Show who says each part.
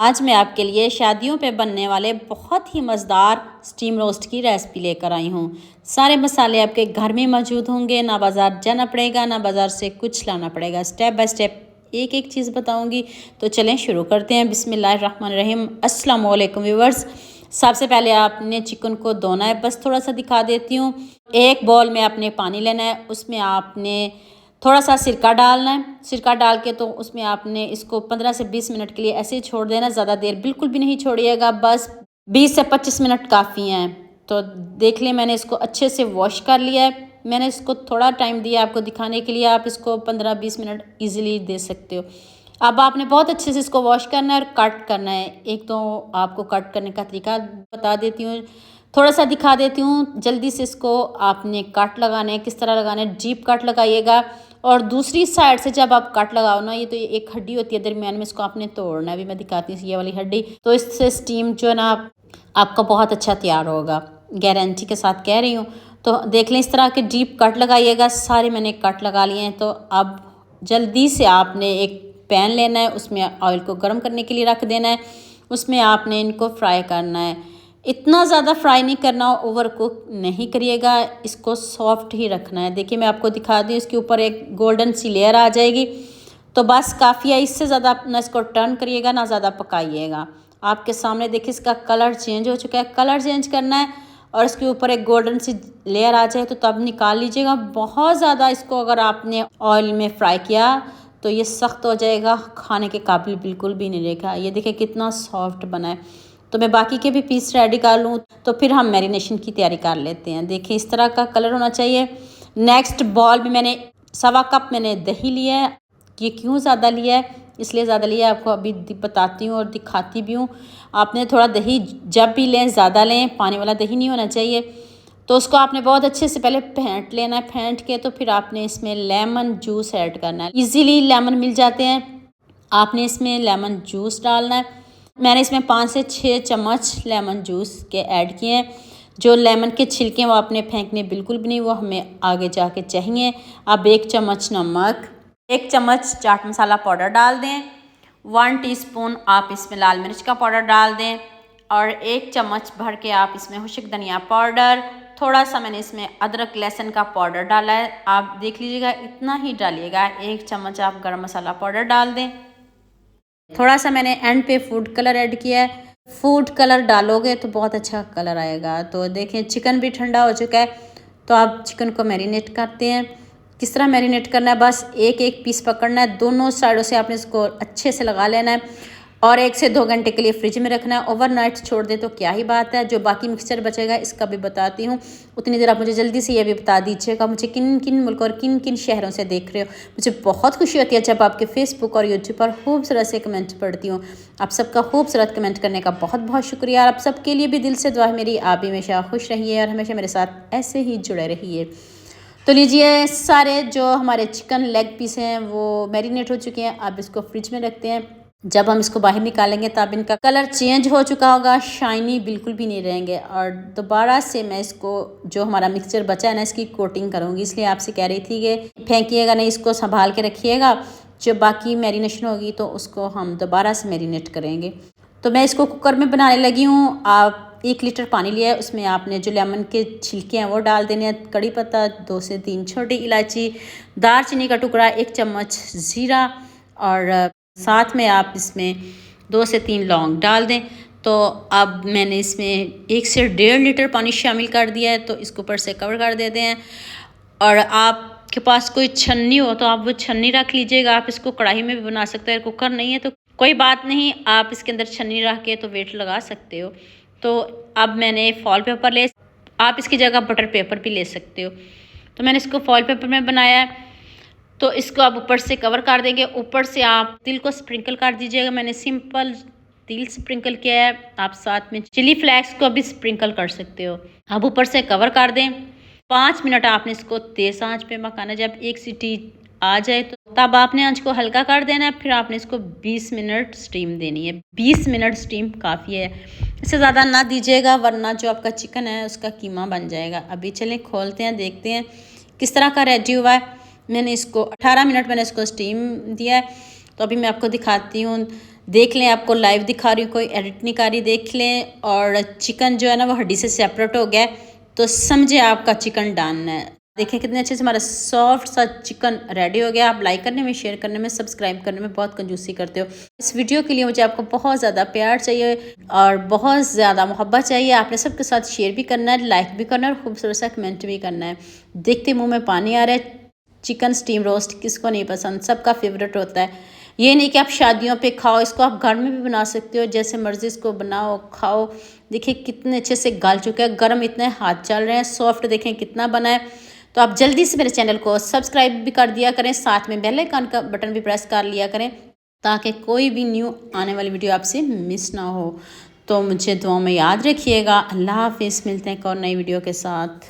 Speaker 1: आज मैं आपके लिए शादियों पे बनने वाले बहुत ही मज़ेदार स्टीम रोस्ट की रेसिपी लेकर आई हूँ। सारे मसाले आपके घर में मौजूद होंगे, ना बाज़ार जाना पड़ेगा, ना बाज़ार से कुछ लाना पड़ेगा। स्टेप बाय स्टेप एक एक चीज़ बताऊँगी। तो चलें शुरू करते हैं। बिस्मिल्लाहिर्रहमानिर्रहीम। अस्सलाम वालेकुम व्यूअर्स। सबसे पहले आपने चिकन को धोना है, बस थोड़ा सा दिखा देती हूँ। एक बाउल में आपने पानी लेना है, उसमें आपने थोड़ा सा सिरका डालना है। सिरका डाल के तो उसमें आपने इसको 15 से 20 मिनट के लिए ऐसे ही छोड़ देना। ज़्यादा देर बिल्कुल भी नहीं छोड़िएगा, बस 20 से 25 मिनट काफ़ी हैं। तो देख लें, मैंने इसको अच्छे से वॉश कर लिया है। मैंने इसको थोड़ा टाइम दिया आपको दिखाने के लिए, आप इसको 15-20 मिनट ईजिली दे सकते हो। अब आपने बहुत अच्छे से इसको वॉश करना है और कट करना है। एक तो आपको कट करने का तरीका बता देती हूँ, थोड़ा सा दिखा देती हूँ। जल्दी से इसको आपने कट लगाने हैं। किस तरह लगाना है, डीप कट लगाइएगा। और दूसरी साइड से जब आप कट लगाओ ना, ये तो एक हड्डी होती है दरमियान में, इसको आपने तोड़ना है। अभी मैं दिखाती हूँ ये वाली हड्डी। तो इससे स्टीम जो है ना आपका बहुत अच्छा तैयार होगा, गारंटी के साथ कह रही हूँ। तो देख लें, इस तरह के डीप कट लगाइएगा। सारे मैंने कट लगा लिए हैं। तो अब जल्दी से आपने एक पैन लेना है, उसमें ऑयल को गर्म करने के लिए रख देना है। उसमें आपने इनको फ्राई करना है। इतना ज़्यादा फ्राई नहीं करना, ओवर कुक नहीं करिएगा, इसको सॉफ्ट ही रखना है। देखिए मैं आपको दिखा दूँ, इसके ऊपर एक गोल्डन सी लेयर आ जाएगी तो बस काफ़ी है। इससे ज़्यादा ना इसको टर्न करिएगा, ना ज़्यादा पकाइएगा। आपके सामने देखिए इसका कलर चेंज हो चुका है। कलर चेंज करना है और इसके ऊपर एक गोल्डन सी लेयर आ जाए तो तब निकाल लीजिएगा। बहुत ज़्यादा इसको अगर आपने ऑयल में फ्राई किया तो ये सख्त हो जाएगा, खाने के काबिल बिल्कुल भी नहीं रहेगा। ये देखिए कितना सॉफ्ट बना है। तो मैं बाकी के भी पीस रेडी कर लूँ तो फिर हम मैरिनेशन की तैयारी कर लेते हैं। देखिए इस तरह का कलर होना चाहिए। नेक्स्ट बॉल में मैंने 1.25 कप मैंने दही लिया है। ये क्यों ज़्यादा लिया है, इसलिए ज़्यादा लिया है, आपको अभी बताती हूँ और दिखाती भी हूँ। आपने थोड़ा दही जब भी लें ज़्यादा लें, पानी वाला दही नहीं होना चाहिए। तो उसको आपने बहुत अच्छे से पहले फेंट लेना है। फेंट के तो फिर आपने इसमें लेमन जूस ऐड करना है। इजीली लेमन मिल जाते हैं, आपने इसमें लेमन जूस डालना है। मैंने इसमें 5 से 6 चम्मच लेमन जूस के ऐड किए हैं। जो लेमन के छिलके हैं वो आपने फेंकने बिल्कुल भी नहीं, वो हमें आगे जाके चाहिए। अब 1 चम्मच नमक, 1 चम्मच चाट मसाला पाउडर डाल दें। 1 टीस्पून आप इसमें लाल मिर्च का पाउडर डाल दें और 1 चम्मच भर के आप इसमें खुश्क धनिया पाउडर, थोड़ा सा मैंने इसमें अदरक लहसुन का पाउडर डाला है। आप देख लीजिएगा, इतना ही डालिएगा। 1 चम्मच आप गरम मसाला पाउडर डाल दें। थोड़ा सा मैंने एंड पे फूड कलर ऐड किया है। फूड कलर डालोगे तो बहुत अच्छा कलर आएगा। तो देखिए चिकन भी ठंडा हो चुका है। तो आप चिकन को मैरिनेट करते हैं। किस तरह मैरिनेट करना है, बस एक एक पीस पकड़ना है, दोनों साइडों से आपने इसको अच्छे से लगा लेना है और 1 से 2 घंटे के लिए फ्रिज में रखना है। ओवरनाइट छोड़ दे तो क्या ही बात है। जो बाकी मिक्सचर बचेगा इसका भी बताती हूँ। उतनी देर आप मुझे जल्दी से ये भी बता दीजिएगा मुझे किन किन मुल्कों और किन किन शहरों से देख रहे हो। मुझे बहुत खुशी होती है जब आपके फेसबुक और यूट्यूब पर खूबसूरत से कमेंट पढ़ती हूँ। आप सबका खूबसूरत कमेंट करने का बहुत बहुत शुक्रिया। और आप सबके लिए भी दिल से दुआ है मेरी, आप भी हमेशा खुश रहिए और हमेशा मेरे साथ ऐसे ही जुड़े रहिए। तो लीजिए, सारे जो हमारे चिकन लेग पीस हैं वो मैरिनेट हो चुके हैं। अब इसको फ्रिज में रखते हैं। जब हम इसको बाहर निकालेंगे तब इनका कलर चेंज हो चुका होगा, शाइनी बिल्कुल भी नहीं रहेंगे। और दोबारा से मैं इसको जो हमारा मिक्सचर बचा है ना, इसकी कोटिंग करूँगी। इसलिए आपसे कह रही थी कि फेंकिएगा नहीं, इसको संभाल के रखिएगा। जो बाकी मैरिनेशन होगी तो उसको हम दोबारा से मैरिनेट करेंगे। तो मैं इसको कुकर में बनाने लगी हूँ। आप 1 लीटर पानी लिया है, उसमें आपने जो लेमन के छिलके हैं वो डाल देने हैं। कड़ी पत्ता 2 से 3 छोटी इलायची, दालचीनी का टुकड़ा, 1 चम्मच ज़ीरा और साथ में आप इसमें 2 से 3 लौंग डाल दें। तो अब मैंने इसमें 1 से 1.5 लीटर पानी शामिल कर दिया है। तो इसको ऊपर से कवर कर देते हैं। और आपके पास कोई छन्नी हो तो आप वो छन्नी रख लीजिएगा। आप इसको कढ़ाई में भी बना सकते हैं, कुकर नहीं है तो कोई बात नहीं, आप इसके अंदर छन्नी रख के तो वेट लगा सकते हो। तो अब मैंने फॉल पेपर ले, आप इसकी जगह बटर पेपर भी ले सकते हो। तो मैंने इसको फॉल पेपर में बनाया है। तो इसको आप ऊपर से कवर कर देंगे। ऊपर से आप तिल को स्प्रिंकल कर दीजिएगा। मैंने सिंपल तिल स्प्रिंकल किया है, आप साथ में चिली फ्लेक्स को भी स्प्रिंकल कर सकते हो। अब ऊपर से कवर कर दें। 5 मिनट आपने इसको तेज़ आंच पे पकाना। जब 1 सीटी आ जाए तो तब आपने आंच को हल्का कर देना है। फिर आपने इसको 20 मिनट स्टीम देनी है। 20 मिनट स्टीम काफ़ी है, इससे ज़्यादा ना दीजिएगा वरना जो आपका चिकन है उसका कीमा बन जाएगा। अभी चलें खोलते हैं, देखते हैं किस तरह का रेडी हुआ है। मैंने इसको 18 मिनट मैंने इसको स्टीम दिया है। तो अभी मैं आपको दिखाती हूँ। देख लें, आपको लाइव दिखा रही हूँ, कोई एडिट नहीं कर रही, देख लें। और चिकन जो है ना वो हड्डी से सेपरेट हो गया है, तो समझे आपका चिकन डन है। देखें कितने अच्छे से हमारा सॉफ्ट सा चिकन रेडी हो गया। आप लाइक करने में, शेयर करने में, सब्सक्राइब करने में बहुत कंजूसी करते हो। इस वीडियो के लिए मुझे आपको बहुत ज़्यादा प्यार चाहिए और बहुत ज़्यादा मोहब्बत चाहिए। आपने सबके साथ शेयर भी करना है, लाइक भी करना है और खूबसूरत सा कमेंट भी करना है। देखते मुँह में पानी आ रहा है। चिकन स्टीम रोस्ट किसको नहीं पसंद, सबका फेवरेट होता है। ये नहीं कि आप शादियों पे खाओ, इसको आप घर में भी बना सकते हो, जैसे मर्ज़ी इसको बनाओ खाओ। देखिए कितने अच्छे से गल चुका है, गर्म इतने हाथ चल रहे हैं, सॉफ्ट देखें कितना बना है। तो आप जल्दी से मेरे चैनल को सब्सक्राइब भी कर दिया करें, साथ में बेल आइकन का बटन भी प्रेस कर लिया करें, ताकि कोई भी न्यू आने वाली वीडियो आपसे मिस ना हो। तो मुझे दुआ में याद रखिएगा। अल्लाह हाफिज़, मिलते हैं एक और नई वीडियो के साथ।